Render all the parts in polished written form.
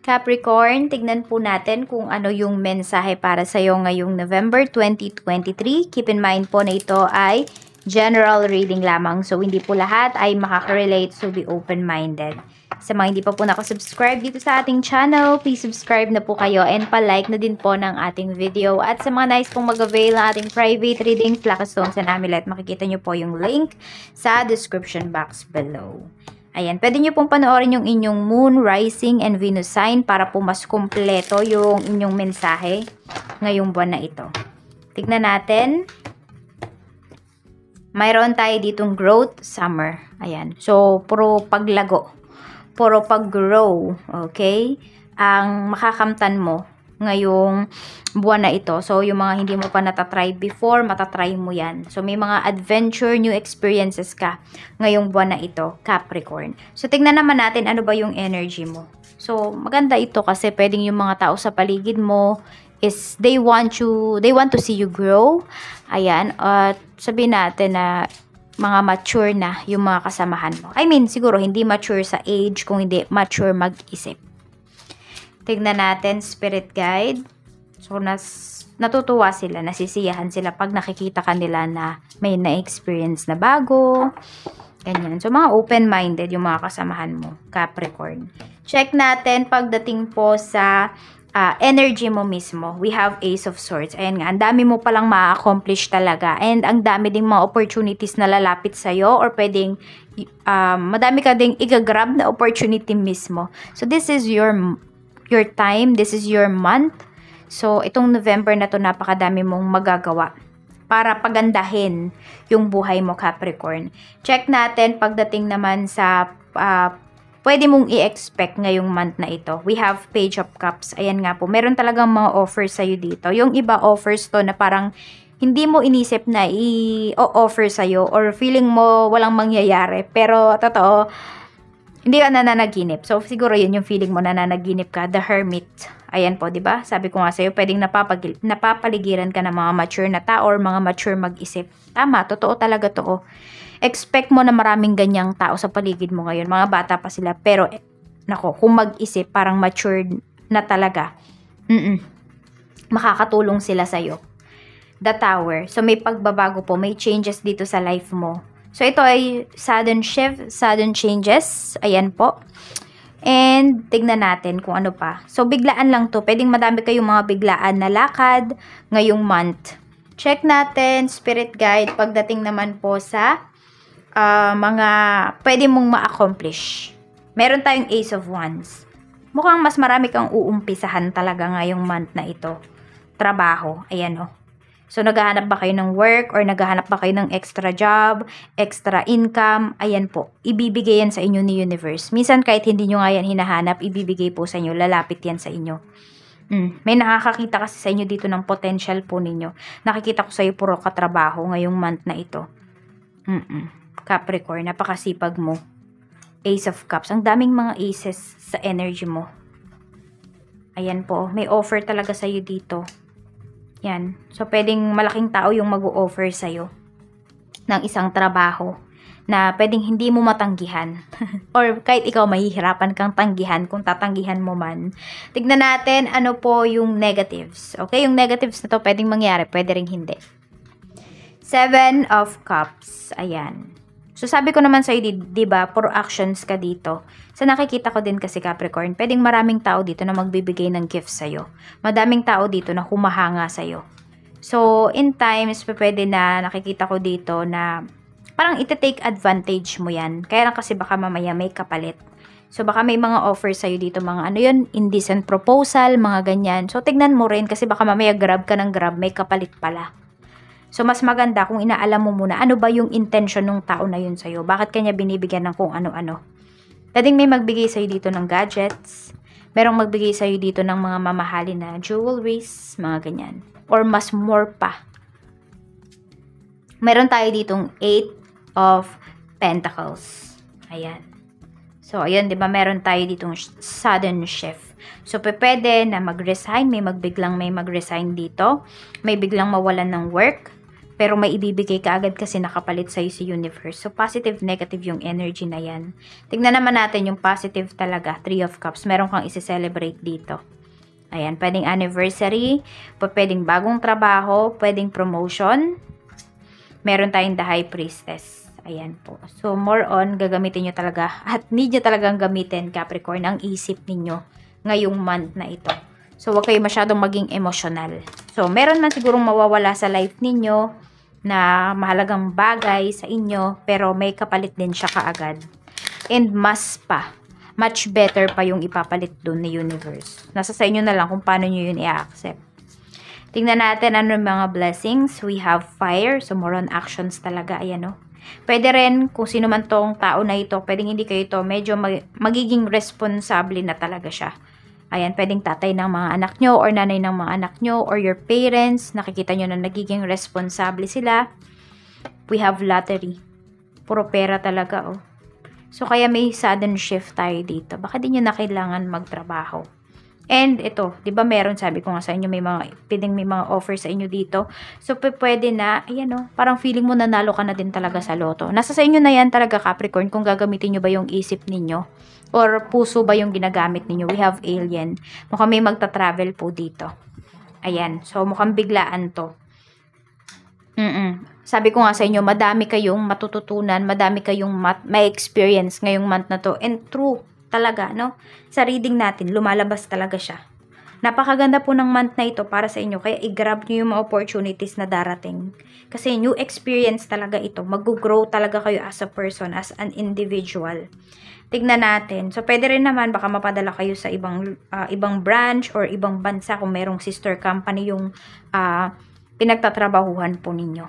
Capricorn, tignan po natin kung ano yung mensahe para sa'yo ngayong November 2023. Keep in mind po na ito ay general reading lamang. So, hindi po lahat ay makaka-relate. So, be open-minded. Sa mga hindi pa po nakasubscribe dito sa ating channel, please subscribe na po kayo and pa-like na din po ng ating video. At sa mga nice pong mag-avail ng ating private readings, Lucky Stones and Amulet, makikita nyo po yung link sa description box below. Ayan, pwede nyo pong panoorin yung inyong Moon, Rising, and Venus sign para po mas kumpleto yung inyong mensahe ngayong buwan na ito. Tignan natin. Mayroon tayo ditong growth, summer. Ayan, so puro paglago. Puro pag-grow, okay? Ang makakamtan mo ngayong buwan na ito. So, yung mga hindi mo pa natatry before, matatry mo yan. So, may mga adventure, new experiences ka ngayong buwan na ito, Capricorn. So, tignan naman natin ano ba yung energy mo. So, maganda ito kasi pwedeng yung mga tao sa paligid mo is they want to see you grow. Ayan, at sabihin natin na mga mature na yung mga kasamahan mo. I mean, siguro hindi mature sa age, kung hindi mature mag-isip. Tignan natin, spirit guide. So, natutuwa sila, nasisiyahan sila pag nakikita kanila na may na-experience na bago. Ganyan. So, mga open-minded yung mga kasamahan mo, Capricorn. Check natin pagdating po sa energy mo mismo. We have Ace of Swords. Ayan nga, ang dami mo palang ma-accomplish talaga. And ang dami ding mga opportunities na lalapit sa'yo or pwedeng madami ka ding igagrab na opportunity mismo. So, this is your time, this is your month. So, itong November na to, napakadami mong magagawa para pagandahin yung buhay mo, Capricorn. Check natin pagdating naman sa pwede mong i-expect ngayong month na ito. We have Page of Cups. Ayan nga po, meron talagang mga offers sa'yo dito. Yung iba offers to na parang hindi mo inisip na i-offer sa'yo or feeling mo walang mangyayari. Pero, totoo, hindi ka nananaginip. So, siguro yun yung feeling mo, nananaginip ka. The Hermit. Ayan po, di ba? Sabi ko nga sa'yo, pwedeng napapaligiran ka ng mga mature na tao or mga mature mag-isip. Tama, totoo talaga to. Expect mo na maraming ganyang tao sa paligid mo ngayon. Mga bata pa sila. Pero, nako, kung mag-isip, parang mature na talaga. Makakatulong sila sa'yo. The Tower. So, may pagbabago po. May changes dito sa life mo. So, ito ay sudden shift, sudden changes. Ayan po. And, tignan natin kung ano pa. So, biglaan lang to. Pwedeng madami kayong mga biglaan na lakad ngayong month. Check natin, spirit guide, pagdating naman po sa mga pwede mong ma-accomplish. Meron tayong Ace of Wands. Mukhang mas marami kang uumpisahan talaga ngayong month na ito. Trabaho. Ayan o. So, naghahanap ba kayo ng work or naghahanap ba kayo ng extra job, extra income? Ayan po. Ibibigay yan sa inyo ni universe. Minsan kahit hindi nyo nga yan hinahanap, ibibigay po sa inyo. Lalapit yan sa inyo. May nakakakita kasi sa inyo dito ng potential po ninyo. Nakikita ko sa iyo puro katrabaho ngayong month na ito. Capricorn, napakasipag mo. Ace of Cups. Ang daming mga aces sa energy mo. Ayan po. May offer talaga sa iyo dito. Yan. So, pwedeng malaking tao yung mag-o-offer sa'yo ng isang trabaho na pwedeng hindi mo matanggihan. Or kahit ikaw mahihirapan kang tanggihan kung tatanggihan mo man. Tignan natin ano po yung negatives. Okay? Yung negatives na to pwedeng mangyari, pwede ring hindi. 7 of Cups. Ayan. So, sabi ko naman sa'yo, diba, puro actions ka dito. So, nakikita ko din kasi Capricorn, pwedeng maraming tao dito na magbibigay ng gifts sa'yo. Madaming tao dito na humahanga sa'yo. So, in times, pwede na nakikita ko dito na parang iti-take advantage mo yan. Kaya lang kasi baka mamaya may kapalit. So, baka may mga offers sa'yo dito, mga ano yun, indecent proposal, mga ganyan. So, tignan mo rin kasi baka mamaya grab ka ng grab, may kapalit pala. So, mas maganda kung inaalam mo muna ano ba yung intention ng tao na yun sa'yo. Bakit kanya binibigyan ng kung ano-ano. Pwedeng may magbigay sa'yo dito ng gadgets. Merong magbigay sa'yo dito ng mga mamahalin na jewelries, mga ganyan. Or mas more pa. Meron tayo ditong 8 of Pentacles. Ayan. So, ayan, di ba? Meron tayo ditong sudden shift. So, pwede na mag-resign. May mag-resign dito. May biglang mawalan ng work. pero may ibibigay ka agad kasi nakapalit sa'yo si universe. So, positive, negative yung energy na yan. Tignan naman natin yung positive talaga, 3 of Cups. Meron kang isi-celebrate dito. Ayan, pwedeng anniversary, pwedeng bagong trabaho, pwedeng promotion. Meron tayong the High Priestess. Ayan po. So, more on, gagamitin nyo talaga at need nyo talagang gamitin, Capricorn, ang isip ninyo ngayong month na ito. So, huwag kayo masyadong maging emotional. So, meron man sigurong mawawala sa life ninyo na mahalagang bagay sa inyo, pero may kapalit din siya kaagad. And much better pa yung ipapalit dun ni universe. Nasa sa inyo na lang kung paano nyo yun i-accept. Tingnan natin ano yung mga blessings. We have fire. So, more on actions talaga. Ayan o. Pwede rin, kung sino man tong tao na ito, pwedeng hindi kayo ito, medyo magiging responsable na talaga siya. Ayan, pwedeng tatay ng mga anak nyo, or nanay ng mga anak nyo, or your parents. Nakikita nyo na nagiging responsable sila. We have lottery. Puro pera talaga oh. So, kaya may sudden shift tayo dito. Baka di nyo na kailangan magtrabaho. And ito, di ba meron, sabi ko nga sa inyo, may mga offer sa inyo dito. So, pwede na, ayan o, parang feeling mo nanalo ka na din talaga sa loto. Nasa sa inyo na yan talaga, Capricorn, kung gagamitin nyo ba yung isip ninyo. Or puso ba yung ginagamit ninyo. We have alien. Mukhang may magta-travel po dito. Ayan. So, mukhang biglaan to. Sabi ko nga sa inyo, madami kayong matututunan, madami kayong may experience ngayong month na to. And true, talaga, no? Sa reading natin, lumalabas talaga siya. Napakaganda po ng month na ito para sa inyo. Kaya i-grab nyo yung mga opportunities na darating. Kasi new experience talaga ito. Mag-grow talaga kayo as a person, as an individual. Tignan natin. So, pwede rin naman, baka mapadala kayo sa ibang branch or ibang bansa kung merong sister company yung pinagtatrabahuhan po ninyo.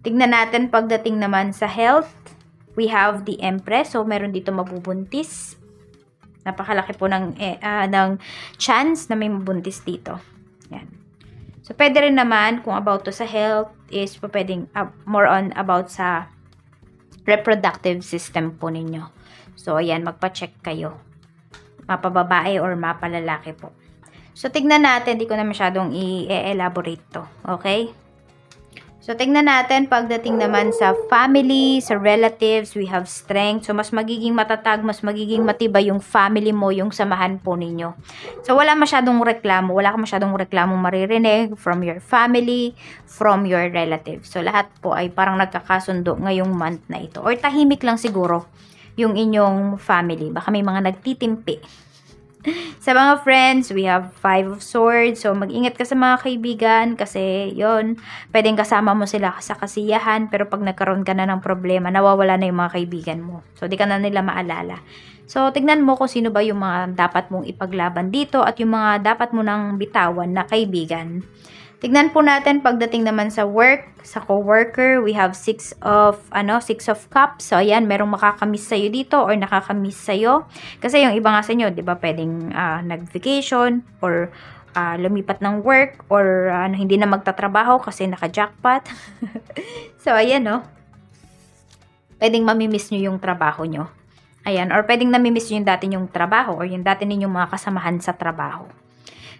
Tignan natin pagdating naman sa health. We have the Empress. So, meron dito mabubuntis. Napakalaki po ng chance na may mabuntis dito. Yan. So, pwede rin naman, kung about to sa health, is pwedeng more on about sa reproductive system po ninyo. So, ayan, magpa-check kayo. Mapababae or mapalalaki po. So, tignan natin. Di ko na masyadong i-elaborate to. Okay? So, tignan natin pagdating naman sa family, sa relatives, we have strength. So, mas magiging matatag, mas magiging matibay yung family mo, yung samahan po ninyo. So, wala masyadong reklamo. Wala ka masyadong reklamo maririnig from your family, from your relatives. So, lahat po ay parang nagkakasundo ngayong month na ito. Or tahimik lang siguro yung inyong family. Baka may mga nagtitimpi. Sa mga friends, we have 5 of Swords. So, mag-ingat ka sa mga kaibigan kasi yon, pwedeng kasama mo sila sa kasiyahan pero pag nagkaroon ka na ng problema, nawawala na yung mga kaibigan mo. So, di ka na nila maalala. So, tignan mo kung sino ba yung mga dapat mong ipaglaban dito at yung mga dapat mo nang bitawan na kaibigan. Tignan po natin pagdating naman sa work, sa co-worker, we have 6 of Cups. So, ayan, merong makakamiss sa'yo dito or nakakamiss sa'yo. Kasi yung iba nga sa inyo, di ba, pwedeng nag-vacation or lumipat ng work or hindi na magtatrabaho kasi naka-jackpot. So, ayan, no? Pwedeng mamimiss nyo yung trabaho nyo. Ayan, or pwedeng namimiss nyo yung dati nyong trabaho or yung dati ninyong mga kasamahan sa trabaho.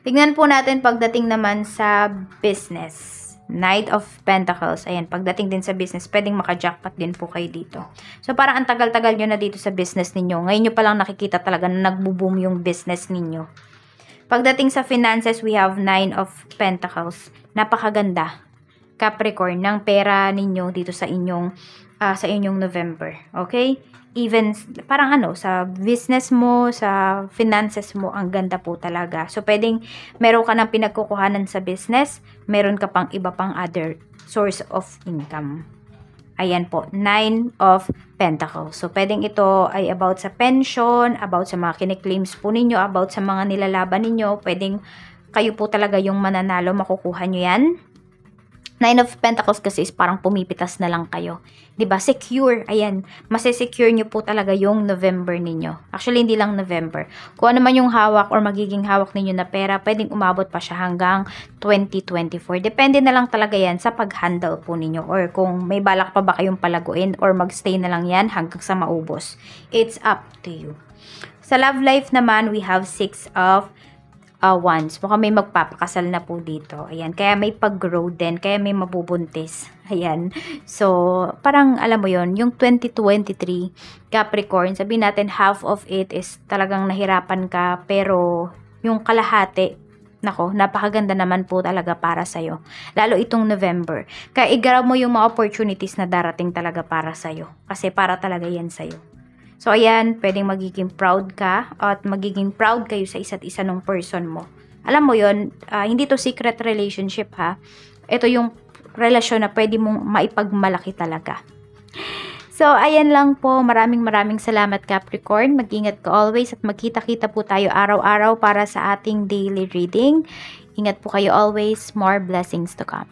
Tignan po natin pagdating naman sa business. Knight of Pentacles. Ayan, pagdating din sa business, pwedeng maka-jackpot din po kayo dito. So, parang ang tagal-tagal nyo na dito sa business ninyo. Ngayon nyo palang nakikita talaga na nagbo-boom yung business ninyo. Pagdating sa finances, we have 9 of Pentacles. Napakaganda, Capricorn, ng pera ninyo dito sa inyong November. Okay? Even, parang sa business mo, sa finances mo, ang ganda po talaga. So, pwedeng meron ka ng pinagkukuhanan sa business, meron ka pang iba pang other source of income. Ayan po, 9 of Pentacles. So, pwedeng ito ay about sa pension, about sa mga kiniclaims po ninyo, about sa mga nilalaban ninyo. Pwedeng kayo po talaga yung mananalo, makukuha nyo yan. 9 of Pentacles kasi is parang pumipitas na lang kayo. 'Di ba? Secure. Ayan. Masesecure nyo po talaga yung November ninyo. Actually, hindi lang November. Kung ano man yung hawak or magiging hawak ninyo na pera, pwedeng umabot pa siya hanggang 2024. Depende na lang talaga yan sa pag-handle po ninyo. Or kung may balak pa ba kayong palaguin or magstay na lang yan hanggang sa maubos. It's up to you. Sa love life naman, we have 6 of Wands. Mukhang may magpapakasal na po dito. Ayan. Kaya may pag-grow din. Kaya may mabubuntis. Ayan. So, parang alam mo yon yung 2023 Capricorn, sabihin natin half of it is talagang nahirapan ka, pero yung kalahati, nako, napakaganda naman po talaga para sa'yo. Lalo itong November. Kaya i-grab mo yung mga opportunities na darating talaga para sa'yo. Kasi para talaga yan sa'yo. So, ayan, pwedeng magiging proud ka at magiging proud kayo sa isa't isa ng person mo. Alam mo yon, hindi to secret relationship ha. Ito yung relasyon na pwede mong maipagmalaki talaga. So, ayan lang po. Maraming salamat Capricorn. Mag-ingat ka always at magkita-kita po tayo araw-araw para sa ating daily reading. Ingat po kayo always. More blessings to come.